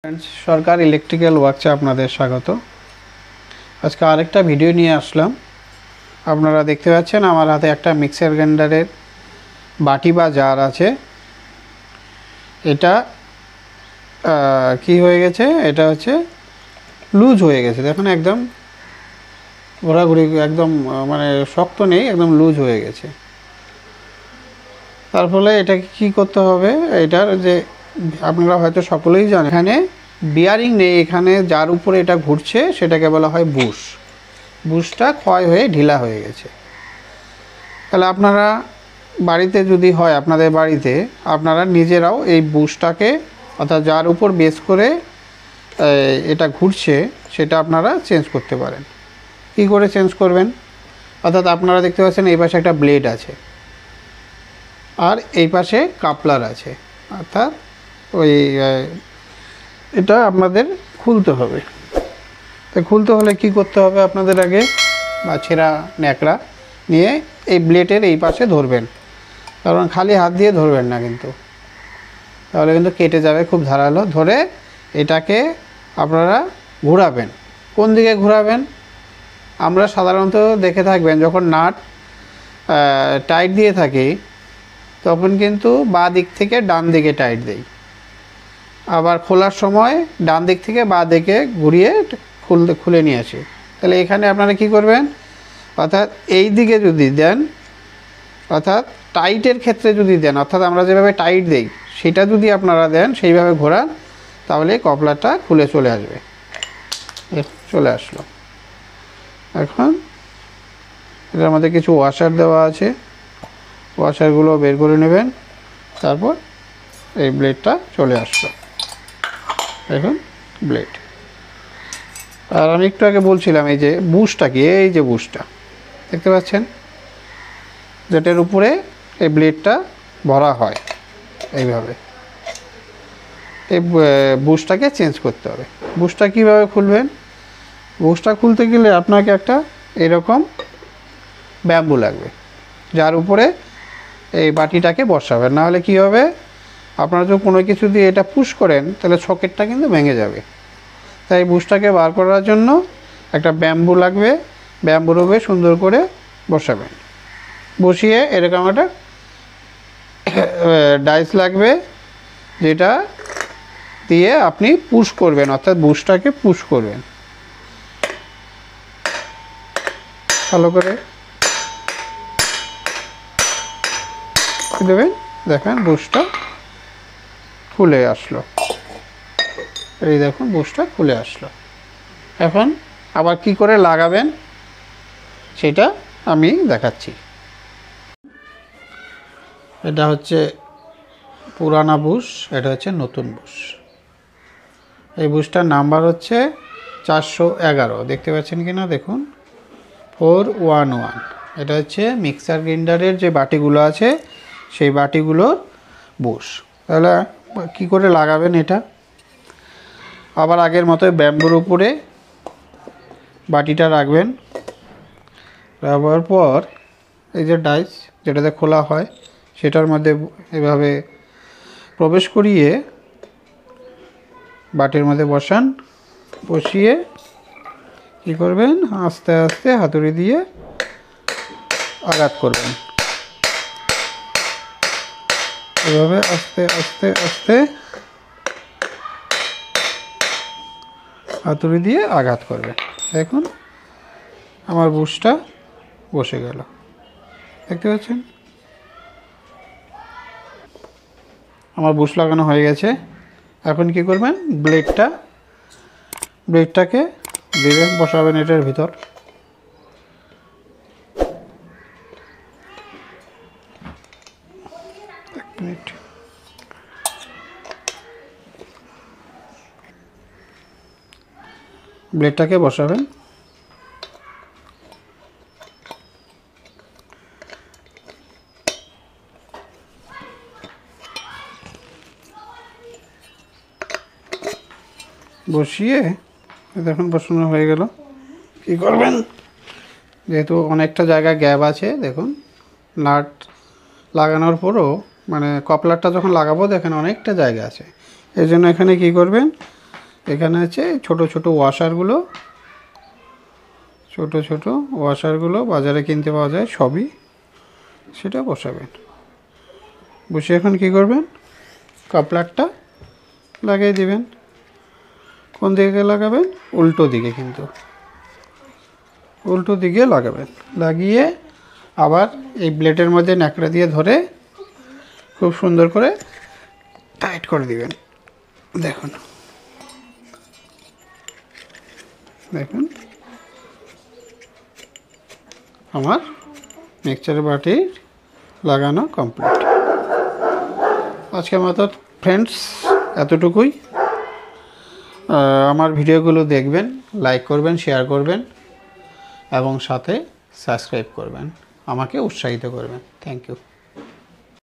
Friends सरकार electrical ওয়ার্কসে আপনাদের স্বাগত। আজকে আরেকটা ভিডিও নিয়ে আসলাম। আপনারা দেখতে পাচ্ছেন আমার হাতে একটা মিক্সার গ্রাইন্ডারের বাটি বা জার আছে। এটা কি হয়ে গেছে, এটা হচ্ছে লুজ হয়ে গেছে। দেখুন একদম ঘোরাঘুরি, একদম মানে শক্ত নেই, একদম লুজ হয়ে গেছে। তার ফলে এটাকে কি করতে হবে, এটার যে আপনারা হয়তো সকলেই জানেন এখানে বিয়ারিং নেই, এখানে যার উপরে এটা ঘুরছে সেটাকে বলা হয় বুশ। বুশটা ক্ষয় হয়ে ঢিলা হয়ে গেছে। তাহলে আপনারা বাড়িতে যদি হয়, আপনাদের বাড়িতে আপনারা নিজেরাও এই বুশটাকে অর্থাৎ যার উপর বেস করে এটা ঘুরছে সেটা আপনারা চেঞ্জ করতে পারেন। কি করে চেঞ্জ করবেন, অর্থাৎ আপনারা দেখতে পাচ্ছেন এই পাশে একটা ব্লেড আছে আর এই পাশে কাপলার আছে, অর্থাৎ ওই এটা আপনাদের খুলতে হবে। তো খুলতে হলে কি করতে হবে, আপনাদের আগে বা ছেঁড়া ন্যাকড়া নিয়ে এই ব্লেডের এই পাশে ধরবেন, কারণ খালি হাত দিয়ে ধরবেন না কিন্তু, তাহলে কিন্তু কেটে যাবে খুব ধারালো। ধরে এটাকে আপনারা ঘোরাবেন। কোন দিকে ঘোরাবেন, আমরা সাধারণত দেখে থাকবেন যখন নাট টাইট দিয়ে থাকি তখন কিন্তু বাঁ দিক থেকে ডান দিকে টাইট দেই, আবার খোলার সময় ডান দিক থেকে বাঁ দিকে ঘুরিয়ে খুলে নিয়ে আসি। তাহলে এখানে আপনারা কি করবেন, অর্থাৎ এই দিকে যদি দেন, অর্থাৎ টাইটের ক্ষেত্রে যদি দেন, অর্থাৎ আমরা যেভাবে টাইট দেই সেটা যদি আপনারা দেন, সেইভাবে ঘোরান, তাহলে কপলারটা খুলে চলে আসবে। চলে আসলো। এখন এটার মধ্যে কিছু ওয়াশার দেওয়া আছে, ওয়াশারগুলো বের করে নেবেন। তারপর এই ব্লেডটা চলে আসলো। এখন ব্লেড। আর আমি একটু আগে বলছিলাম এই যে বুশটা কি, এই যে বুশটা দেখতে পাচ্ছেন, যেটার উপরে এই ব্লেডটা ভরা হয়, এইভাবে এই বুশটাকে চেঞ্জ করতে হবে। বুশটা কীভাবে খুলবেন, বুশটা খুলতে গেলে আপনাকে একটা এরকম ব্যাম্বু লাগবে, যার উপরে এই বাটিটাকে বসাবেন। নাহলে কি হবে, আপনারা যদি কোনো কিছু দিয়ে এটা পুশ করেন তাহলে সকেটটা কিন্তু ভেঙে যাবে। তাই বুশটাকে বার করার জন্য একটা ব্যাম্বু লাগবে, ব্যাম্বুর উপরে সুন্দর করে বসাবেন। বসিয়ে এরকম একটা ডাইস লাগবে, যেটা দিয়ে আপনি পুশ করবেন, অর্থাৎ বুশটাকে পুশ করবেন ভালো করে দেবেন। দেখেন বুশটা খুলে আসলো, এই দেখুন বুশটা খুলে আসলো। এখন আবার কি করে লাগাবেন সেটা আমি দেখাচ্ছি। এটা হচ্ছে পুরানা বুশ, এটা হচ্ছে নতুন বুশ। এই বুশটার নাম্বার হচ্ছে 411, দেখতে পাচ্ছেন কি না, দেখুন 411। এটা হচ্ছে মিক্সার গ্রাইন্ডারের যে বাটিগুলো আছে সেই বাটিগুলোর বুশ। তাহলে কি করে লাগাবেন, এটা আবার আগের মতো ব্যাম্বুর উপরে বাটিটা রাখবেন। রাখার পর এই যে ডাইস যেটাতে খোলা হয় সেটার মধ্যে এভাবে প্রবেশ করিয়ে বাটির মধ্যে বসান। বসিয়ে কি করবেন, আস্তে আস্তে হাতুড়ি দিয়ে আঘাত করবেন, এভাবে আস্তে আস্তে আস্তে হাতুড়ি দিয়ে আঘাত করবেন। দেখুন আমার বুশটা বসে গেল, দেখতে পাচ্ছেন আমার বুশ লাগানো হয়ে গেছে। এখন কি করবেন, ব্লেডটাকে দিবেন, বসাবেন এটার ভিতর। এক মিনিট, ব্লেডটাকে বসাবেন। বসিয়ে দেখুন বসানো হয়ে গেল। কি করবেন, যেহেতু অনেকটা জায়গা গ্যাপ আছে, দেখুন নাট লাগানোর পরও মানে কপলারটা যখন লাগাবো দেখেন অনেকটা জায়গা আছে, এই জন্য এখানে কি করবেন, এখানে আছে ছোট ছোট ওয়াশারগুলো, ছোট ছোট ওয়াশারগুলো বাজারে কিনতে পাওয়া যায় সবই, সেটা বসাবেন। বসে এখন কি করবেন, কাপলারটা লাগিয়ে দিবেন। কোন দিকে লাগাবেন, উল্টো দিকে, কিন্তু উল্টো দিকে লাগাবেন। লাগিয়ে আবার এই ব্লেডের মধ্যে ন্যাকড়া দিয়ে ধরে খুব সুন্দর করে টাইট করে দিবেন। দেখুন দেখুন আমার মিক্সচার বাটি লাগানো কমপ্লিট। আজকের মতো ফ্রেন্ডস এতটুকুই। আমার ভিডিওগুলো দেখবেন, লাইক করবেন, শেয়ার করবেন এবং সাথে সাবস্ক্রাইব করবেন, আমাকে উৎসাহিত করবেন। Thank you.